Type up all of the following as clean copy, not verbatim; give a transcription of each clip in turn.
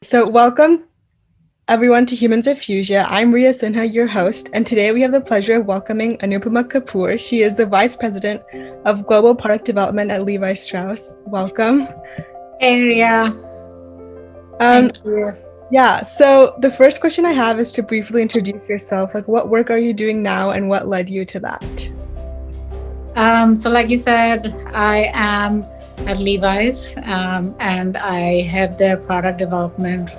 So, welcome everyone to Humans of Fuzia. I'm Riya Sinha, your host, and today we have the pleasure of welcoming Anupama Kapoor. She is the Vice President of Global Product Development at Levi Strauss. Welcome. Hey, Ria. Um, Thank you. yeah, so the first question I have is to briefly introduce yourself. Like, what work are you doing now and what led you to that? So, like you said, I am at Levi's and I head their product development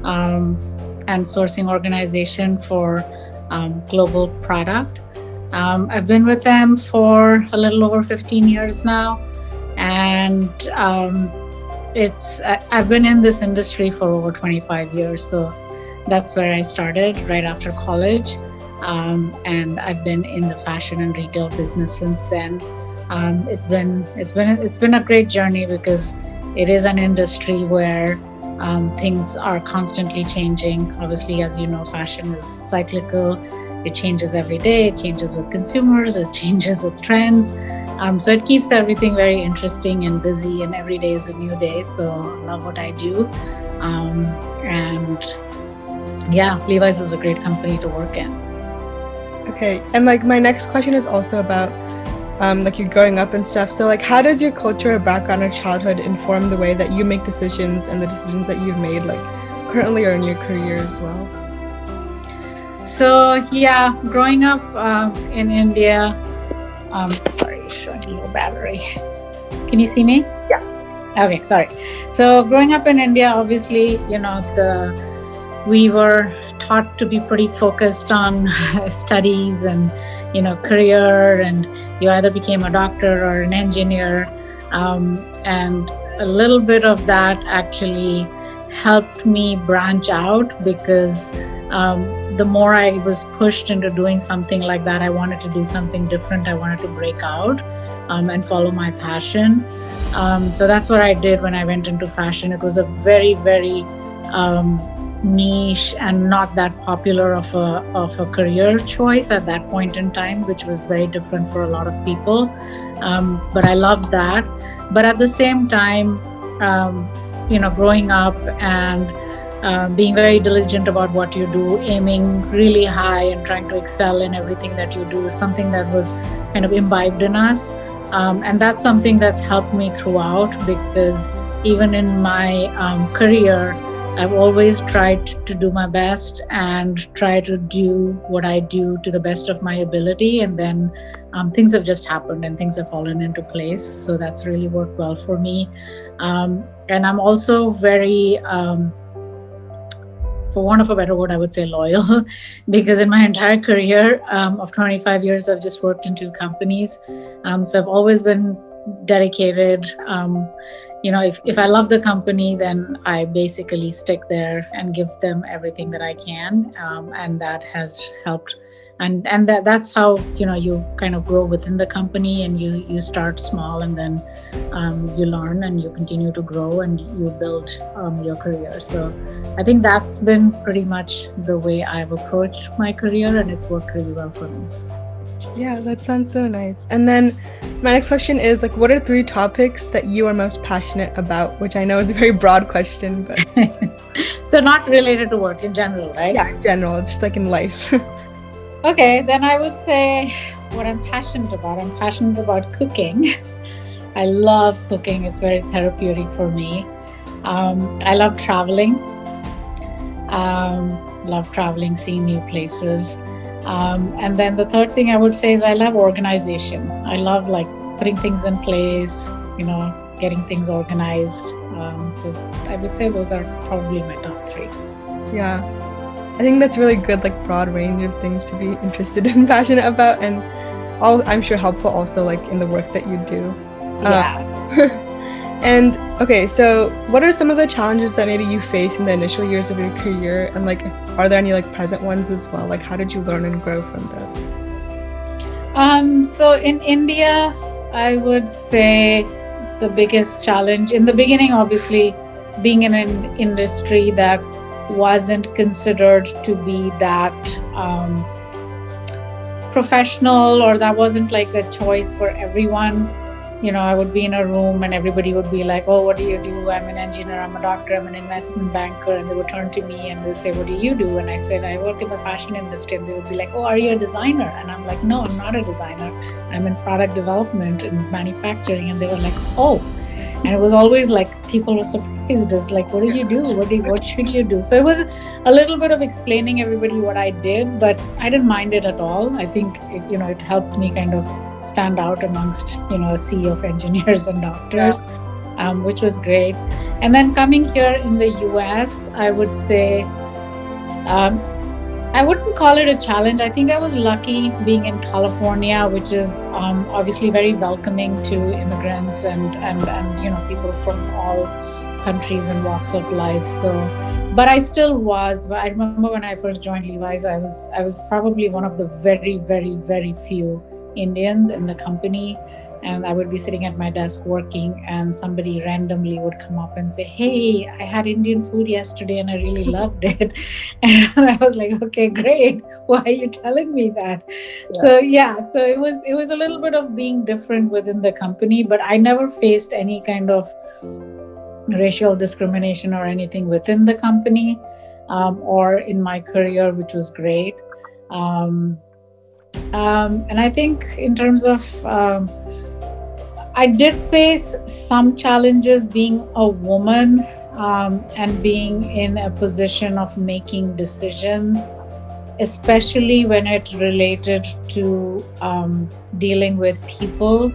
um, and sourcing organization for global product. I've been with them for a little over 15 years now, and I've been in this industry for over 25 years. So that's where I started right after college. And I've been in the fashion and retail business since then. It's been a great journey because it is an industry where things are constantly changing. Obviously, as you know, fashion is cyclical. It changes every day. It changes with consumers. It changes with trends. So it keeps everything very interesting and busy, and every day is a new day. So I love what I do. And yeah, Levi's is a great company to work in. Okay, and like my next question is also about like you growing up and stuff. So like how does your culture or background or childhood inform the way that you make decisions and the decisions that you've made like currently or in your career as well? So yeah, growing up in India, sorry, showing low battery. Can you see me? Yeah. Okay, sorry. So growing up in India, obviously, we were taught to be pretty focused on studies and career, and you either became a doctor or an engineer, and a little bit of that actually helped me branch out because the more I was pushed into doing something like that, I wanted to do something different. I wanted to break out and follow my passion. So that's what I did when I went into fashion. It was a very, very niche and not that popular of a career choice at that point in time, which was very different for a lot of people. But I loved that. But at the same time, growing up and being very diligent about what you do, aiming really high and trying to excel in everything that you do is something that was kind of imbibed in us. And that's something that's helped me throughout, because even in my career, I've always tried to do my best and try to do what I do to the best of my ability. And then things have just happened and things have fallen into place. So that's really worked well for me. And I'm also very, for want of a better word, I would say loyal, because in my entire career of 25 years, I've just worked in two companies. So I've always been dedicated. If I love the company, then I basically stick there and give them everything that I can, and that has helped. And that's how you kind of grow within the company, and you start small, and then you learn and you continue to grow and you build your career. So I think that's been pretty much the way I've approached my career, and it's worked really well for me. Yeah, that sounds so nice. And then my next question is like, what are 3 topics that you are most passionate about? Which I know is a very broad question, but so not related to work, in general, right? yeah, in general, just like in life. Okay, then I would say what I'm passionate about. I'm passionate about cooking. I love cooking. It's very therapeutic for me. I love traveling. Seeing new places. And then the third thing I would say is I love organization. I love like putting things in place, getting things organized. So I would say those are probably my top 3. Yeah, I think that's really good, like broad range of things to be interested and passionate about, and all I'm sure helpful also like in the work that you do. Yeah. And okay, so what are some of the challenges that maybe you faced in the initial years of your career, and like are there any like present ones as well? Like how did you learn and grow from those? So in India, I would say the biggest challenge in the beginning, obviously, being in an industry that wasn't considered to be that professional, or that wasn't like a choice for everyone. I would be in a room and everybody would be like, "Oh, what do you do?" "I'm an engineer, I'm a doctor, I'm an investment banker." And they would turn to me and they'll say, "What do you do?" And I said, "I work in the fashion industry." And they would be like, "Oh, are you a designer?" And I'm like, "No, I'm not a designer. I'm in product development and manufacturing." And they were like, "Oh." And it was always like people were surprised as like, "What do you do? What should you do?" So it was a little bit of explaining everybody what I did, but I didn't mind it at all. I think it helped me kind of stand out amongst a sea of engineers and Yeah. doctors, which was great. And then coming here in the US, I would say, um, I wouldn't call it a challenge. I think I was lucky being in California, which is obviously very welcoming to immigrants and people from all countries and walks of life. So, but I still was. I remember when I first joined Levi's, I was probably one of the very very very few Indians in the company. And I would be sitting at my desk working, and somebody randomly would come up and say, "Hey, I had Indian food yesterday and I really loved it." And I was like, "Okay, great. Why are you telling me that?" Yeah. So yeah, so it was a little bit of being different within the company, but I never faced any kind of racial discrimination or anything within the company, or in my career, which was great. Um, and I think in terms of I did face some challenges being a woman, and being in a position of making decisions, especially when it related to dealing with people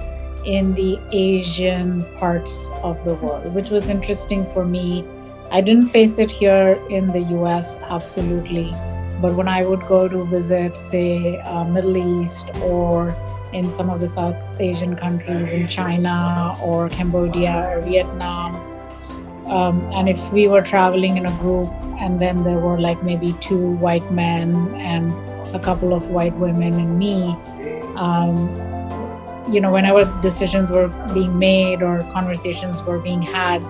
in the Asian parts of the world, which was interesting for me. I didn't face it here in the US, absolutely. But when I would go to visit, say, Middle East, or in some of the South Asian countries, in China or Cambodia or Vietnam, and if we were traveling in a group and then there were like maybe two white men and a couple of white women and me, um, whenever decisions were being made or conversations were being had,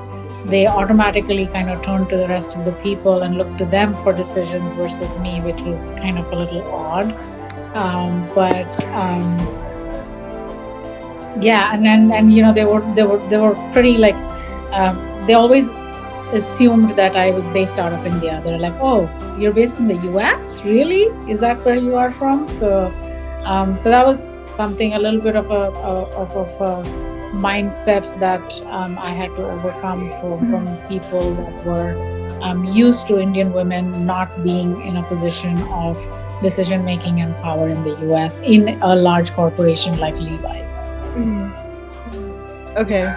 they automatically kind of turned to the rest of the people and looked to them for decisions versus me, which was kind of a little odd. But yeah, and then they were pretty like, they always assumed that I was based out of India. They're like, "Oh, you're based in the US? Really? Is that where you are from?" So that was something, a little bit of a mindset that I had to overcome from people that were used to Indian women not being in a position of decision making and power in the US in a large corporation like Levi's. Mhm. Okay.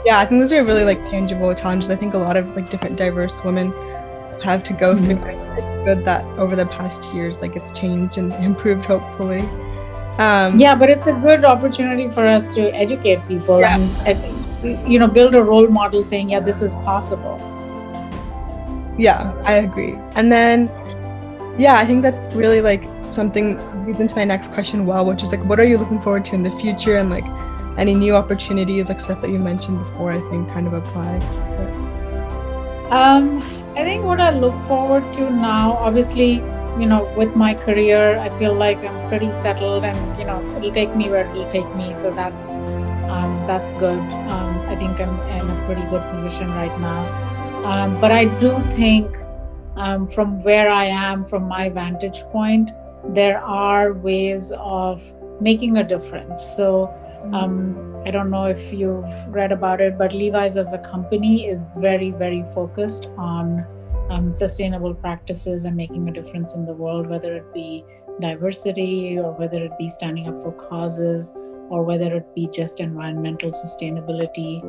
Yeah, I think those are really like tangible challenges. I think a lot of like different diverse women have to go through. It's good that over the past years, like it's changed and improved, hopefully. Yeah, but it's a good opportunity for us to educate people, Yeah. and build a role model saying, "Yeah, this is possible." Yeah, I agree. And then, yeah, I think that's really like something leads into my next question, well, which is like, what are you looking forward to in the future, and like any new opportunities, like stuff that you mentioned before, I think kind of apply. I think what I look forward to now, obviously, with my career, I feel like I'm pretty settled, and it'll take me where it'll take me. So that's good. I think I'm in a pretty good position right now. But I do think, from where I am, from my vantage point, there are ways of making a difference. So I don't know if you've read about it, but Levi's as a company is very, very focused on sustainable practices and making a difference in the world, whether it be diversity or whether it be standing up for causes or whether it be just environmental sustainability,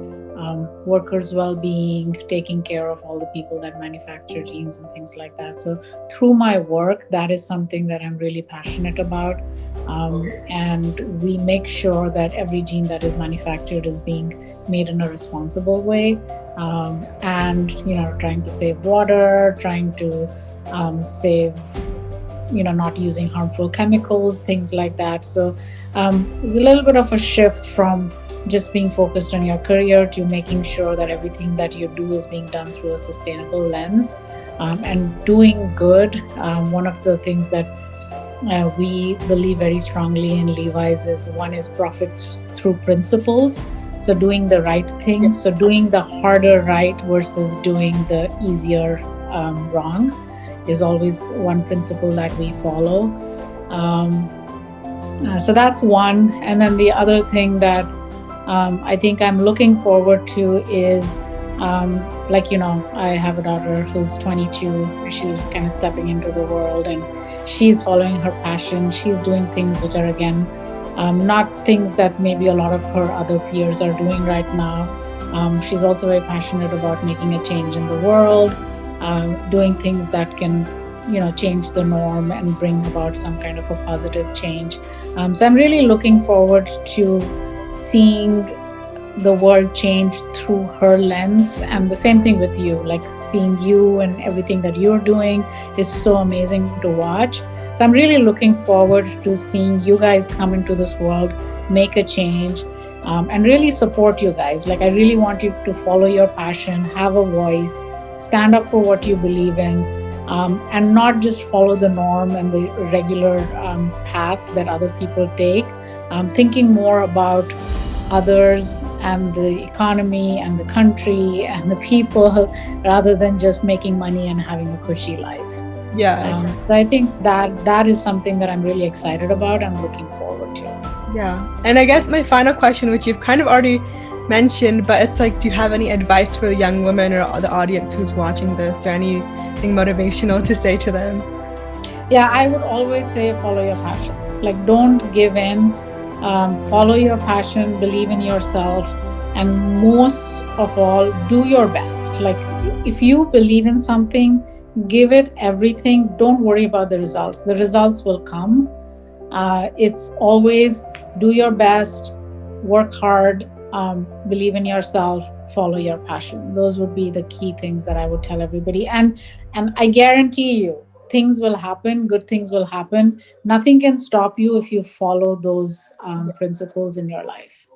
workers' well-being, taking care of all the people that manufacture jeans and things like that. So through my work, that is something that I'm really passionate about, and we make sure that every jean that is manufactured is being made in a responsible way, and trying to save water, trying to save, not using harmful chemicals, things like that. So it's a little bit of a shift from just being focused on your career to making sure that everything that you do is being done through a sustainable lens, and doing good. One of the things that we believe very strongly in Levi's is, one is profit through principles, So doing the right Yeah. thing, so doing the harder right versus doing the easier wrong is always one principle that we follow. Um, so that's one. And then the other thing that I think I'm looking forward to is, I have a daughter who's 22. She's kind of stepping into the world and she's following her passion. She's doing things which are, again, not things that maybe a lot of her other peers are doing right now. She's also very passionate about making a change in the world, doing things that can, change the norm and bring about some kind of a positive change. So I'm really looking forward to seeing the world change through her lens. And the same thing with you, like seeing you and everything that you're doing is so amazing to watch. So I'm really looking forward to seeing you guys come into this world, make a change, and really support you guys. Like, I really want you to follow your passion, have a voice, stand up for what you believe in, and not just follow the norm and the regular path that other people take. Thinking more about others and the economy and the country and the people rather than just making money and having a cushy life. Yeah. So I think that is something that I'm really excited about and looking forward to. Yeah. And I guess my final question, which you've kind of already mentioned, but it's like, do you have any advice for the young women or the audience who's watching this, or anything motivational to say to them? Yeah, I would always say follow your passion. Like, don't give in. Follow your passion, believe in yourself, and most of all, do your best. Like, if you believe in something, give it everything. Don't worry about the results. The results will come. It's always do your best, work hard, believe in yourself, follow your passion. Those would be the key things that I would tell everybody. And I guarantee you, things will happen. Good things will happen. Nothing can stop you if you follow those principles in your life.